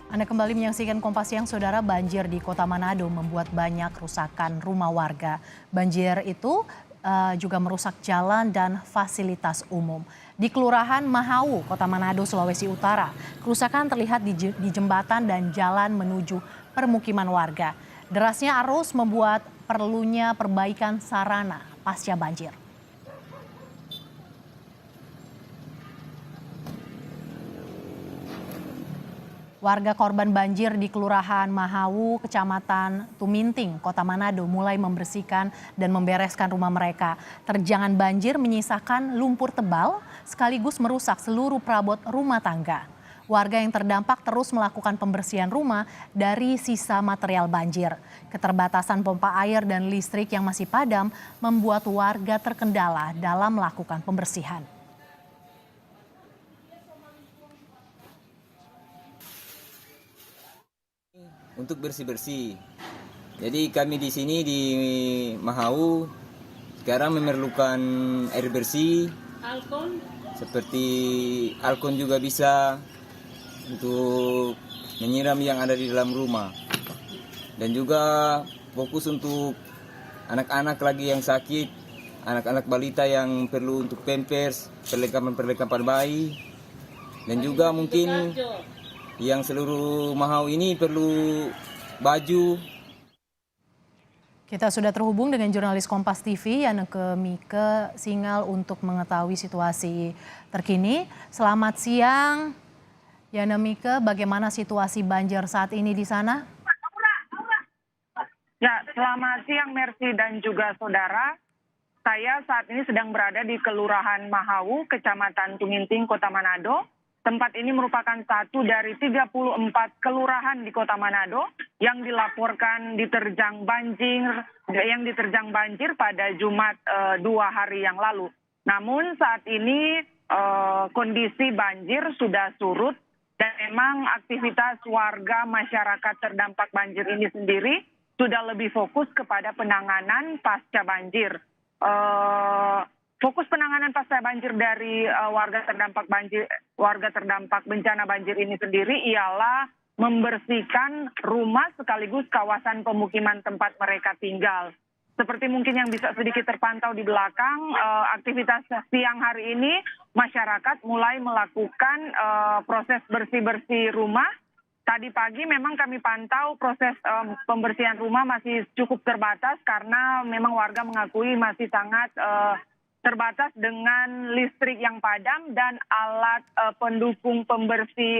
Anda kembali menyaksikan Kompas Siang, Saudara. Banjir di Kota Manado membuat banyak kerusakan rumah warga. Banjir itu juga merusak jalan dan fasilitas umum. Di Kelurahan Mahau, Kota Manado, Sulawesi Utara, kerusakan terlihat di jembatan dan jalan menuju permukiman warga. Derasnya arus membuat perlunya perbaikan sarana pasca banjir. Warga korban banjir di Kelurahan Mahawu, Kecamatan Tuminting, Kota Manado mulai membersihkan dan membereskan rumah mereka. Terjangan banjir menyisakan lumpur tebal sekaligus merusak seluruh perabot rumah tangga. Warga yang terdampak terus melakukan pembersihan rumah dari sisa material banjir. Keterbatasan pompa air dan listrik yang masih padam membuat warga terkendala dalam melakukan pembersihan. Untuk bersih-bersih. Jadi kami di sini di Mahau sekarang memerlukan air bersih. Alkon? Seperti alkon juga bisa untuk menyiram yang ada di dalam rumah. Dan juga fokus untuk anak-anak lagi yang sakit, anak-anak balita yang perlu untuk pampers, perlengkapan-perlengkapan bayi. Dan juga mungkin yang seluruh Mahau ini perlu baju. Kita sudah terhubung dengan jurnalis Kompas TV Yaneke Mike Singal untuk mengetahui situasi terkini. Selamat siang, Yaneke Mike. Bagaimana situasi banjir saat ini di sana? Ya, selamat siang Mercy dan juga saudara. Saya saat ini sedang berada di Kelurahan Mahawu, Kecamatan Tuminting, Kota Manado. Tempat ini merupakan satu dari 34 kelurahan di Kota Manado yang dilaporkan diterjang banjir pada Jumat 2 hari yang lalu. Namun saat ini kondisi banjir sudah surut dan memang aktivitas warga masyarakat terdampak banjir ini sendiri sudah lebih fokus kepada penanganan pasca banjir. Fokus penanganan pasca banjir dari warga terdampak bencana banjir ini sendiri ialah membersihkan rumah sekaligus kawasan pemukiman tempat mereka tinggal. Seperti mungkin yang bisa sedikit terpantau di belakang, aktivitas siang hari ini masyarakat mulai melakukan proses bersih-bersih rumah. Tadi pagi memang kami pantau proses pembersihan rumah masih cukup terbatas karena memang warga mengakui masih sangat terbatas dengan listrik yang padam dan alat pendukung pembersih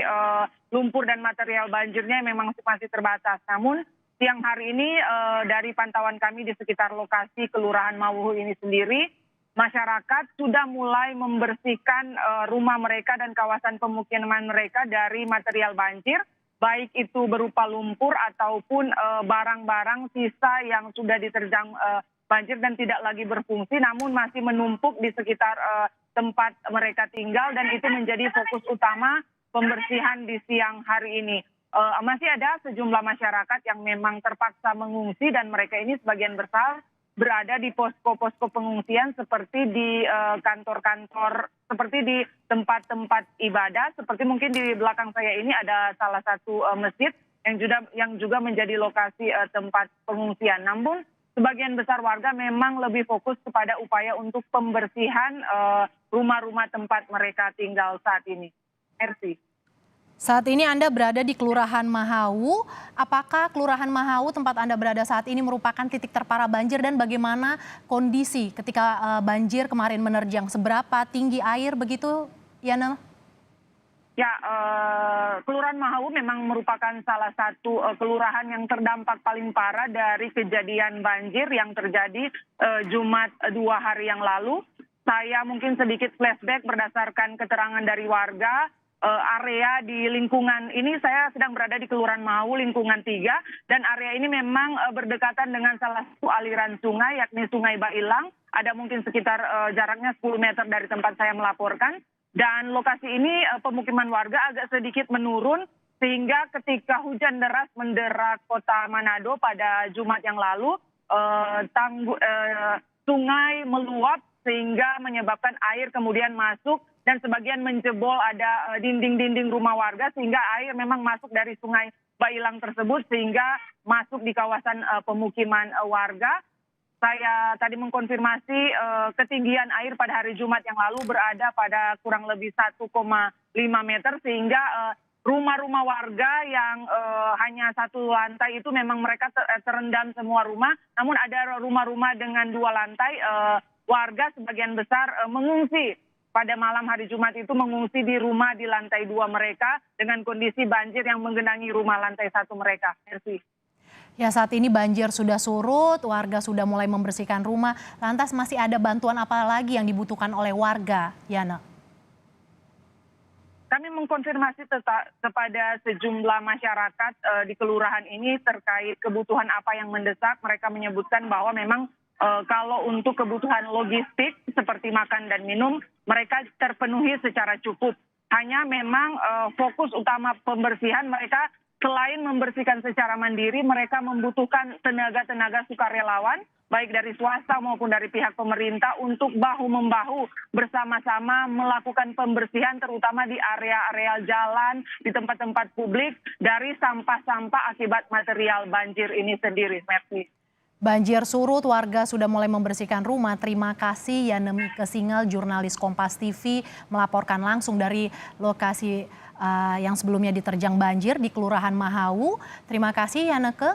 lumpur dan material banjirnya memang masih terbatas. Namun siang hari ini dari pantauan kami di sekitar lokasi Kelurahan Mawuhu ini sendiri, masyarakat sudah mulai membersihkan rumah mereka dan kawasan pemukiman mereka dari material banjir, baik itu berupa lumpur ataupun barang-barang sisa yang sudah diterjang banjir dan tidak lagi berfungsi namun masih menumpuk di sekitar tempat mereka tinggal, dan itu menjadi fokus utama pembersihan di siang hari ini. Masih ada sejumlah masyarakat yang memang terpaksa mengungsi dan mereka ini sebagian besar berada di posko-posko pengungsian seperti di kantor-kantor, seperti di tempat-tempat ibadah, seperti mungkin di belakang saya ini ada salah satu masjid yang juga menjadi lokasi tempat pengungsian. Namun sebagian besar warga memang lebih fokus kepada upaya untuk pembersihan rumah-rumah tempat mereka tinggal saat ini. Mercy. Saat ini Anda berada di Kelurahan Mahawu. Apakah Kelurahan Mahawu tempat Anda berada saat ini merupakan titik terparah banjir, dan bagaimana kondisi ketika banjir kemarin menerjang? Seberapa tinggi air begitu, Yana? Ya, Kelurahan Mahawu memang merupakan salah satu kelurahan yang terdampak paling parah dari kejadian banjir yang terjadi Jumat 2 hari yang lalu. Saya mungkin sedikit flashback berdasarkan keterangan dari warga. Area di lingkungan ini, saya sedang berada di Kelurahan Mahawu lingkungan 3, dan area ini memang berdekatan dengan salah satu aliran sungai, yakni Sungai Bailang. Ada mungkin sekitar jaraknya 10 meter dari tempat saya melaporkan. Dan lokasi ini pemukiman warga agak sedikit menurun, sehingga ketika hujan deras mendera Kota Manado pada Jumat yang lalu, sungai meluap sehingga menyebabkan air kemudian masuk dan sebagian menjebol ada dinding-dinding rumah warga sehingga air memang masuk dari sungai Bailang tersebut sehingga masuk di kawasan pemukiman warga. Saya tadi mengkonfirmasi ketinggian air pada hari Jumat yang lalu berada pada kurang lebih 1,5 meter sehingga rumah-rumah warga yang hanya satu lantai itu memang mereka terendam semua rumah. Namun ada rumah-rumah dengan 2 lantai, warga sebagian besar mengungsi. Pada malam hari Jumat itu mengungsi di rumah di lantai 2 mereka dengan kondisi banjir yang menggenangi rumah lantai 1 mereka. Mercy. Ya, saat ini banjir sudah surut, warga sudah mulai membersihkan rumah. Lantas masih ada bantuan apa lagi yang dibutuhkan oleh warga, Yana? Kami mengkonfirmasi kepada sejumlah masyarakat di kelurahan ini terkait kebutuhan apa yang mendesak. Mereka menyebutkan bahwa memang kalau untuk kebutuhan logistik seperti makan dan minum, mereka terpenuhi secara cukup. Hanya memang fokus utama pembersihan mereka selain membersihkan secara mandiri, mereka membutuhkan tenaga-tenaga sukarelawan, baik dari swasta maupun dari pihak pemerintah untuk bahu-membahu bersama-sama melakukan pembersihan terutama di area-area jalan, di tempat-tempat publik dari sampah-sampah akibat material banjir ini sendiri. Merci. Banjir surut, warga sudah mulai membersihkan rumah. Terima kasih Yanemi Kesingal, jurnalis Kompas TV melaporkan langsung dari lokasi yang sebelumnya diterjang banjir di Kelurahan Mahawu. Terima kasih Yaneke.